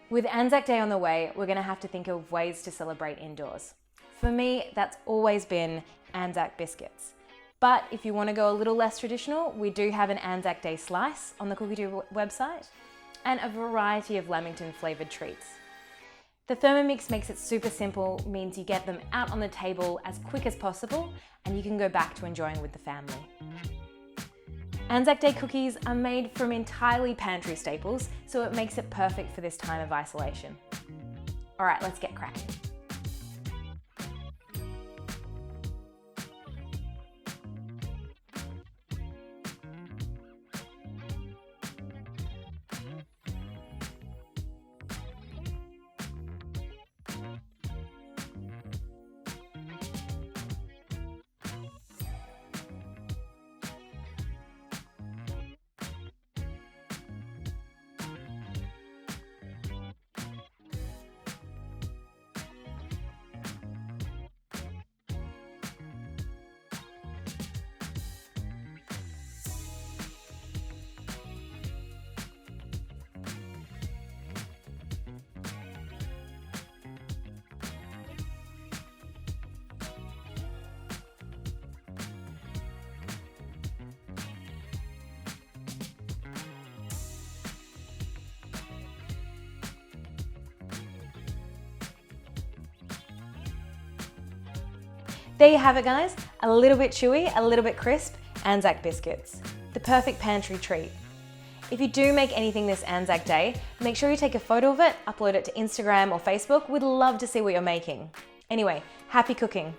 With ANZAC Day on the way, we're going to have to think of ways to celebrate indoors. For me, that's always been ANZAC Biscuits. But if you want to go a little less traditional, we do have an ANZAC Day slice on the Cookie website and a variety of Lamington flavoured treats. The Thermomix makes it super simple, means you get them out on the table as quick as possible and you can go back to enjoying with the family. ANZAC Day cookies are made from entirely pantry staples, so it makes it perfect for this time of isolation. All right, let's get cracking. There you have it, guys. A little bit chewy, a little bit crisp, ANZAC biscuits. The perfect pantry treat. If you do make anything this ANZAC Day, make sure you take a photo of it, upload it to Instagram or Facebook. We'd love to see what you're making. Anyway, happy cooking.